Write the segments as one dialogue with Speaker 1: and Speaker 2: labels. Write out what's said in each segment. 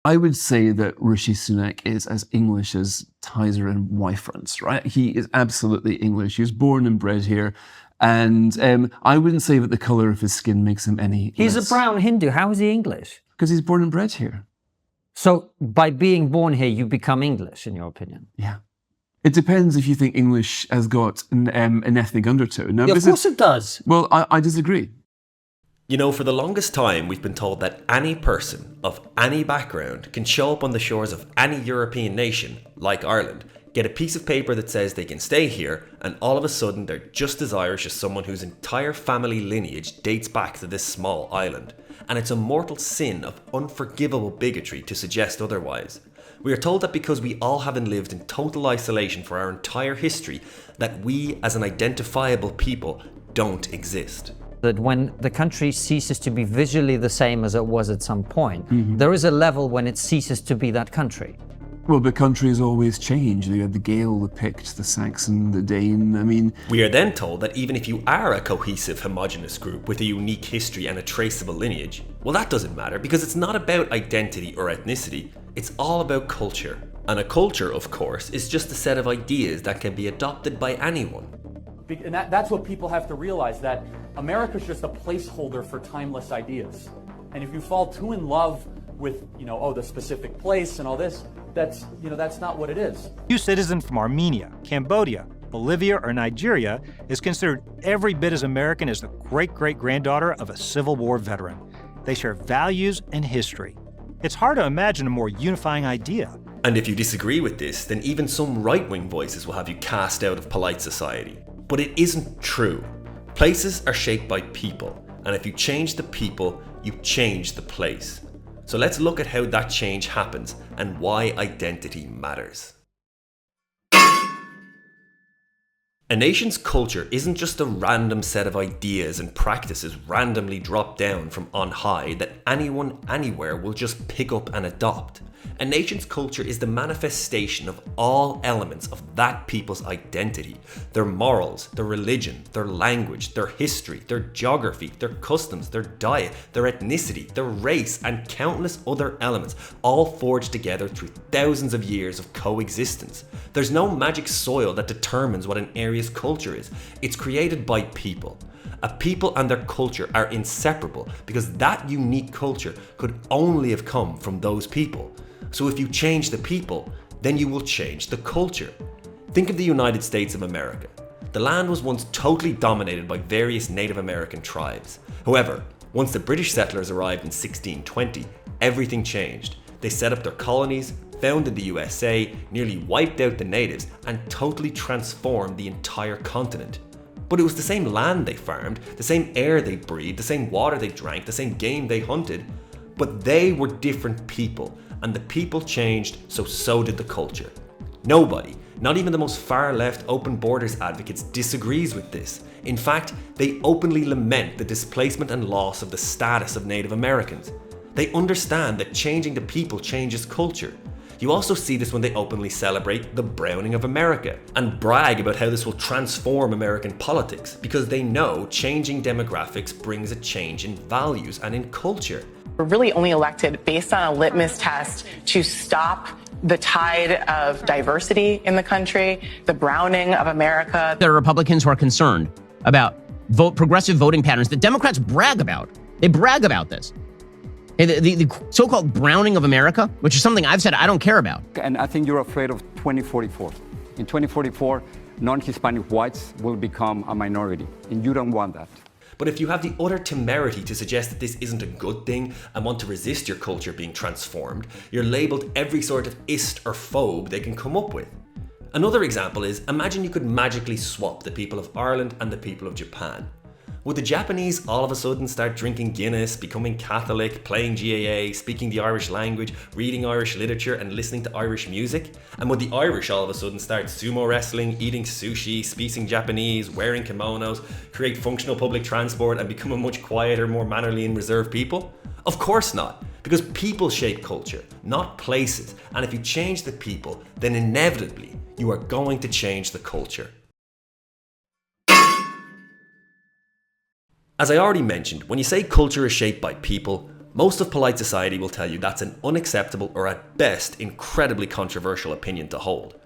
Speaker 1: I would say that Rishi Sunak is as English as Tizer and Wyferns, right? He is absolutely English. He was born and bred here. And I wouldn't say that the colour of his skin makes him any
Speaker 2: He's
Speaker 1: less.
Speaker 2: a brown Hindu. How is he English?
Speaker 1: Because he's born and bred here.
Speaker 2: So by being born here, you become English, in your opinion?
Speaker 1: Yeah. It depends if you think English has got an ethnic undertone. Now,
Speaker 2: Yeah, of course it does.
Speaker 1: Well, I disagree.
Speaker 3: You know, for the longest time, we've been told that any person of any background can show up on the shores of any European nation, like Ireland, get a piece of paper that says they can stay here, and all of a sudden they're just as Irish as someone whose entire family lineage dates back to this small island. And it's a mortal sin of unforgivable bigotry to suggest otherwise. We are told that because we all haven't lived in total isolation for our entire history, that we as an identifiable people don't exist.
Speaker 2: That when the country ceases to be visually the same as it was at some point, there is a level when it ceases to be that country.
Speaker 1: Well, the countries always change. You had the Gael, the Pict, the Saxon, the Dane. I mean...
Speaker 3: We are then told that even if you are a cohesive, homogenous group with a unique history and a traceable lineage, well, that doesn't matter because it's not about identity or ethnicity. It's all about culture. And a culture, of course, is just a set of ideas that can be adopted by anyone.
Speaker 4: And that's what people have to realize, that America's just a placeholder for timeless ideas. And if you fall too in love with, the specific place and all this, that's not what it is.
Speaker 5: New citizen from Armenia, Cambodia, Bolivia, or Nigeria is considered every bit as American as the great-great-granddaughter of a Civil War veteran. They share values and history. It's hard to imagine a more unifying idea.
Speaker 3: And if you disagree with this, then even some right-wing voices will have you cast out of polite society. But it isn't true. Places are shaped by people, and if you change the people, you change the place. So let's look at how that change happens and why identity matters. A nation's culture isn't just a random set of ideas and practices randomly dropped down from on high that anyone anywhere will just pick up and adopt. A nation's culture is the manifestation of all elements of that people's identity. Their morals, their religion, their language, their history, their geography, their customs, their diet, their ethnicity, their race, and countless other elements, all forged together through thousands of years of coexistence. There's no magic soil that determines what an area's culture is. It's created by people. A people and their culture are inseparable because that unique culture could only have come from those people. So if you change the people, then you will change the culture. Think of the United States of America. The land was once totally dominated by various Native American tribes. However, once the British settlers arrived in 1620, everything changed. They set up their colonies, founded the USA, nearly wiped out the natives, and totally transformed the entire continent. But it was the same land they farmed, the same air they breathed, the same water they drank, the same game they hunted. But they were different people, and the people changed, so did the culture. Nobody, not even the most far-left open borders advocates, disagrees with this. In fact, they openly lament the displacement and loss of the status of Native Americans. They understand that changing the people changes culture. You also see this when they openly celebrate the browning of America and brag about how this will transform American politics, because they know changing demographics brings a change in values and in culture.
Speaker 6: We're really only elected based on a litmus test to stop the tide of diversity in the country, the browning of America.
Speaker 7: There are Republicans who are concerned about progressive voting patterns that Democrats brag about. They brag about this. The so-called browning of America, which is something I've said I don't care about.
Speaker 8: And I think you're afraid of 2044. In 2044, non-Hispanic whites will become a minority, and you don't want that.
Speaker 3: But if you have the utter temerity to suggest that this isn't a good thing and want to resist your culture being transformed, you're labelled every sort of ist or phobe they can come up with. Another example is, imagine you could magically swap the people of Ireland and the people of Japan. Would the Japanese all of a sudden start drinking Guinness, becoming Catholic, playing GAA, speaking the Irish language, reading Irish literature and listening to Irish music? And would the Irish all of a sudden start sumo wrestling, eating sushi, speaking Japanese, wearing kimonos, create functional public transport and become a much quieter, more mannerly and reserved people? Of course not, because people shape culture, not places. And if you change the people, then inevitably you are going to change the culture. As I already mentioned, when you say culture is shaped by people, Most of polite society will tell you that's an unacceptable or at best incredibly controversial opinion to hold.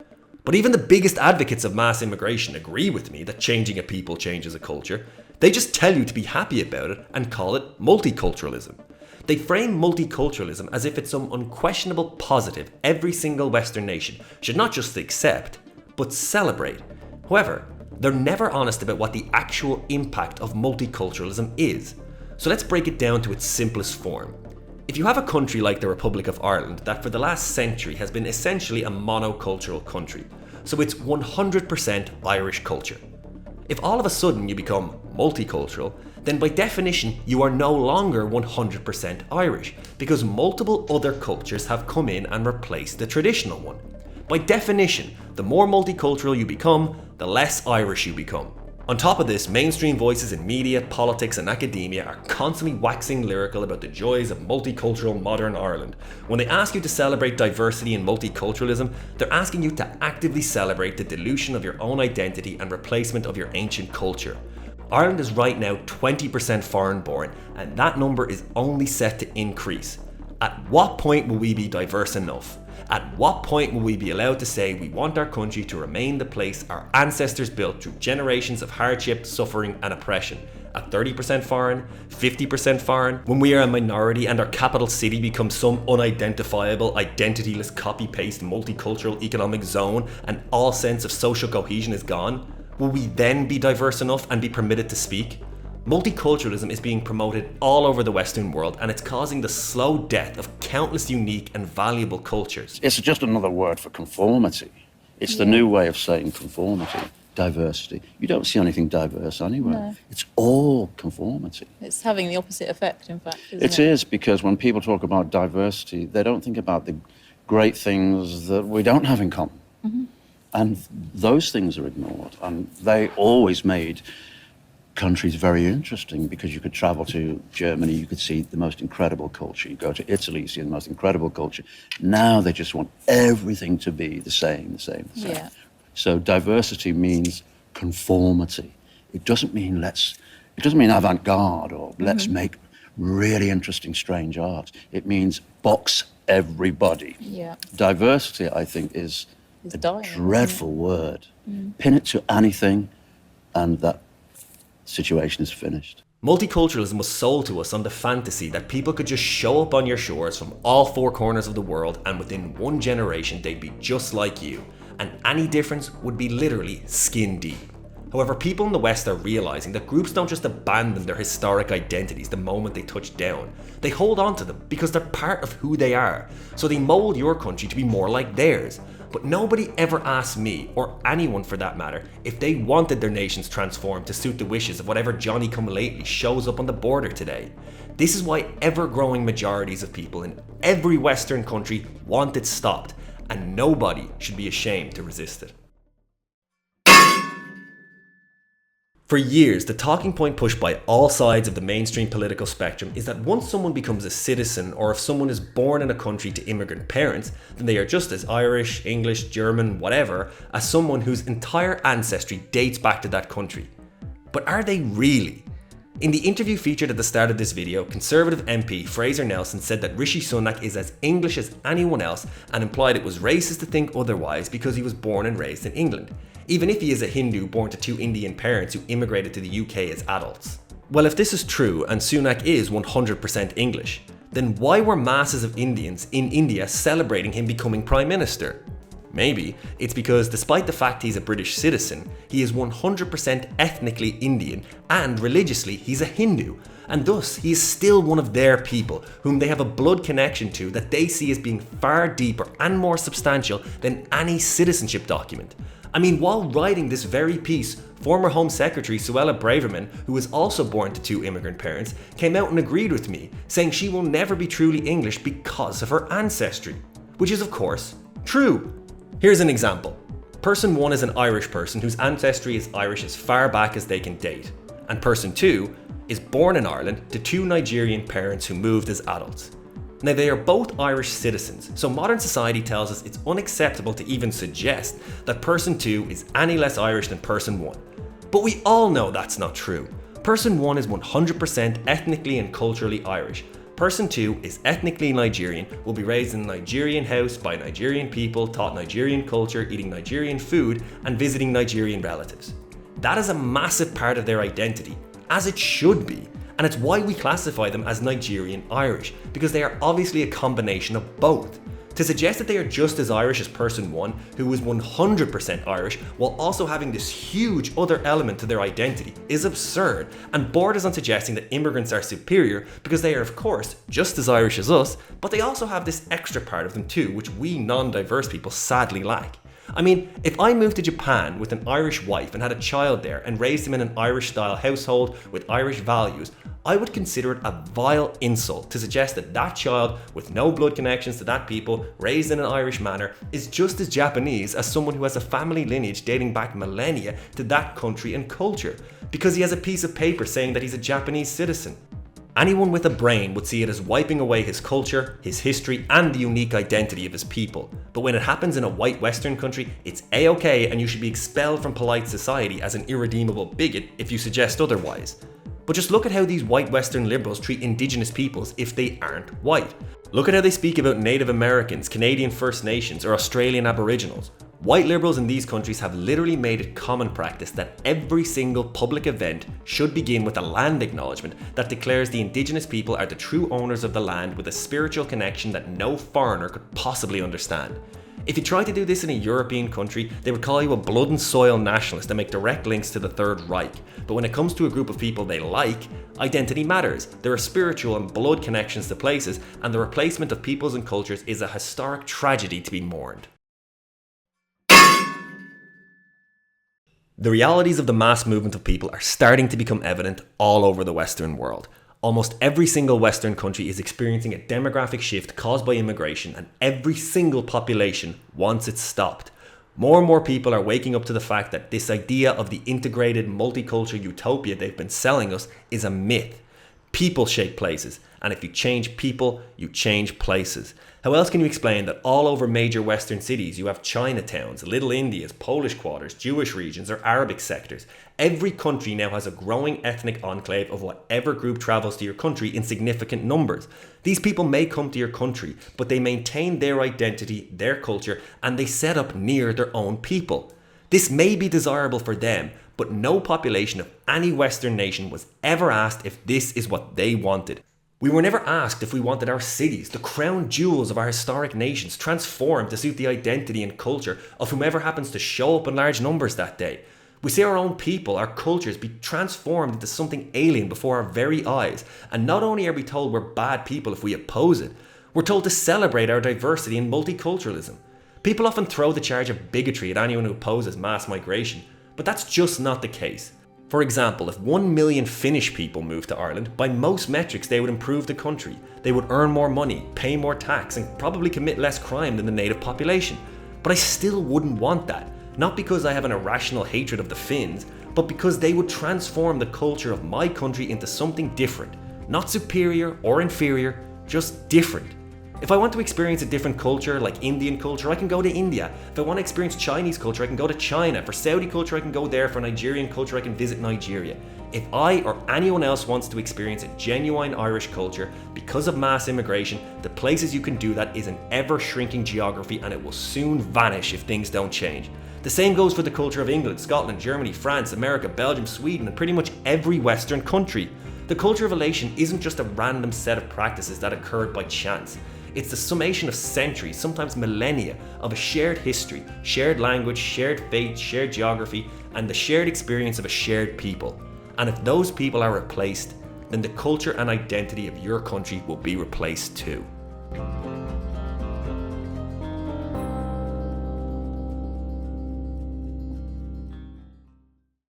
Speaker 3: But even the biggest advocates of mass immigration agree with me that changing a people changes a culture. They just tell you to be happy about it and call it multiculturalism. They frame multiculturalism as if it's some unquestionable positive every single Western nation should not just accept, but celebrate. However, they're never honest about what the actual impact of multiculturalism is. So let's break it down to its simplest form. If you have a country like the Republic of Ireland that for the last century has been essentially a monocultural country, so it's 100% Irish culture. If all of a sudden you become multicultural, then by definition you are no longer 100% Irish, because multiple other cultures have come in and replaced the traditional one. By definition, the more multicultural you become, the less Irish you become. On top of this, mainstream voices in media, politics and academia are constantly waxing lyrical about the joys of multicultural modern Ireland. When they ask you to celebrate diversity and multiculturalism, they're asking you to actively celebrate the dilution of your own identity and replacement of your ancient culture. Ireland is right now 20% foreign born, and that number is only set to increase. At what point will we be diverse enough? At what point will we be allowed to say we want our country to remain the place our ancestors built through generations of hardship, suffering and oppression? At 30% foreign, 50% foreign, when we are a minority and our capital city becomes some unidentifiable, identityless copy-paste multicultural economic zone and all sense of social cohesion is gone? Will we then be diverse enough and be permitted to speak? Multiculturalism is being promoted all over the Western world, and it's causing the slow death of countless unique and valuable cultures.
Speaker 9: It's just another word for conformity. It's the new way of saying conformity, diversity. You don't see anything diverse anywhere.
Speaker 10: No.
Speaker 9: It's all conformity.
Speaker 10: It's having the opposite effect, in fact, isn't
Speaker 9: It is, because when people talk about diversity, they don't think about the great things that we don't have in common.
Speaker 10: Mm-hmm.
Speaker 9: And those things are ignored. And they always made countries very interesting, because you could travel to Germany, you could see the most incredible culture. You go to Italy, you see the most incredible culture. Now they just want everything to be the same.
Speaker 10: Yeah.
Speaker 9: So diversity means conformity. It doesn't mean avant-garde or let's make really interesting, strange art. It means box everybody.
Speaker 10: Yeah.
Speaker 9: Diversity, I think, is
Speaker 10: It's
Speaker 9: a
Speaker 10: dying,
Speaker 9: dreadful word. Pin it to anything and that situation is finished.
Speaker 3: Multiculturalism was sold to us on the fantasy that people could just show up on your shores from all four corners of the world, and within one generation they'd be just like you, and any difference would be literally skin deep. However, people in the West are realizing that groups don't just abandon their historic identities the moment they touch down. They hold on to them because they're part of who they are. So they mold your country to be more like theirs. But nobody ever asked me, or anyone for that matter, if they wanted their nations transformed to suit the wishes of whatever Johnny-come-lately shows up on the border today. This is why ever-growing majorities of people in every Western country want it stopped, and nobody should be ashamed to resist it. For years, the talking point pushed by all sides of the mainstream political spectrum is that once someone becomes a citizen, or if someone is born in a country to immigrant parents, then they are just as Irish, English, German, whatever, as someone whose entire ancestry dates back to that country. But are they really? In the interview featured at the start of this video, Conservative MP Fraser Nelson said that Rishi Sunak is as English as anyone else, and implied it was racist to think otherwise because he was born and raised in England, even if he is a Hindu born to two Indian parents who immigrated to the UK as adults. Well, if this is true and Sunak is 100% English, then why were masses of Indians in India celebrating him becoming Prime Minister? Maybe it's because despite the fact he's a British citizen, he is 100% ethnically Indian, and religiously he's a Hindu, and thus he is still one of their people whom they have a blood connection to that they see as being far deeper and more substantial than any citizenship document. I mean, while writing this very piece, former Home Secretary Suella Braverman, who was also born to two immigrant parents, came out and agreed with me, saying she will never be truly English because of her ancestry, which is of course true. Here's an example. Person 1 is an Irish person whose ancestry is Irish as far back as they can date, and person 2 is born in Ireland to two Nigerian parents who moved as adults. Now, they are both Irish citizens, so modern society tells us it's unacceptable to even suggest that person 2 is any less Irish than person 1. But we all know that's not true. Person 1 is 100% ethnically and culturally Irish, Person 2 is ethnically Nigerian, will be raised in a Nigerian house by Nigerian people, taught Nigerian culture, eating Nigerian food, and visiting Nigerian relatives. That is a massive part of their identity, as it should be, and it's why we classify them as Nigerian Irish, because they are obviously a combination of both. To suggest that they are just as Irish as person 1, who is 100% Irish, while also having this huge other element to their identity, is absurd and borders on suggesting that immigrants are superior because they are of course just as Irish as us, but they also have this extra part of them too, which we non-diverse people sadly lack. I mean, if I moved to Japan with an Irish wife and had a child there and raised him in an Irish-style household with Irish values, I would consider it a vile insult to suggest that that child with no blood connections to that people, raised in an Irish manner, is just as Japanese as someone who has a family lineage dating back millennia to that country and culture, because he has a piece of paper saying that he's a Japanese citizen. Anyone with a brain would see it as wiping away his culture, his history, and the unique identity of his people. But when it happens in a white Western country, it's A-okay and you should be expelled from polite society as an irredeemable bigot if you suggest otherwise. But just look at how these white Western liberals treat Indigenous peoples if they aren't white. Look at how they speak about Native Americans, Canadian First Nations, or Australian Aboriginals. White liberals in these countries have literally made it common practice that every single public event should begin with a land acknowledgement that declares the Indigenous people are the true owners of the land with a spiritual connection that no foreigner could possibly understand. If you try to do this in a European country, they would call you a blood and soil nationalist and make direct links to the Third Reich. But when it comes to a group of people they like, identity matters. There are spiritual and blood connections to places, and the replacement of peoples and cultures is a historic tragedy to be mourned. The realities of the mass movement of people are starting to become evident all over the Western world. Almost every single Western country is experiencing a demographic shift caused by immigration, and every single population wants it stopped. More and more people are waking up to the fact that this idea of the integrated multicultural utopia they've been selling us is a myth. People shape places, and if you change people, you change places. How else can you explain that all over major Western cities you have Chinatowns, Little Indias, Polish quarters, Jewish regions, or Arabic sectors? Every country now has a growing ethnic enclave of whatever group travels to your country in significant numbers. These people may come to your country, but they maintain their identity, their culture, and they set up near their own people. This may be desirable for them, but no population of any Western nation was ever asked if this is what they wanted. We were never asked if we wanted our cities, the crown jewels of our historic nations, transformed to suit the identity and culture of whomever happens to show up in large numbers that day. We see our own people, our cultures, be transformed into something alien before our very eyes, and not only are we told we're bad people if we oppose it, we're told to celebrate our diversity and multiculturalism. People often throw the charge of bigotry at anyone who opposes mass migration, but that's just not the case. For example, if 1 million Finnish people moved to Ireland, by most metrics they would improve the country. They would earn more money, pay more tax, and probably commit less crime than the native population. But I still wouldn't want that, not because I have an irrational hatred of the Finns, but because they would transform the culture of my country into something different. Not superior or inferior, just different. If I want to experience a different culture, like Indian culture, I can go to India. If I want to experience Chinese culture, I can go to China. For Saudi culture, I can go there. For Nigerian culture, I can visit Nigeria. If I or anyone else wants to experience a genuine Irish culture because of mass immigration, the places you can do that is an ever-shrinking geography, and it will soon vanish if things don't change. The same goes for the culture of England, Scotland, Germany, France, America, Belgium, Sweden, and pretty much every Western country. The culture of elation isn't just a random set of practices that occurred by chance. It's the summation of centuries, sometimes millennia, of a shared history, shared language, shared faith, shared geography, and the shared experience of a shared people. And if those people are replaced, then the culture and identity of your country will be replaced too.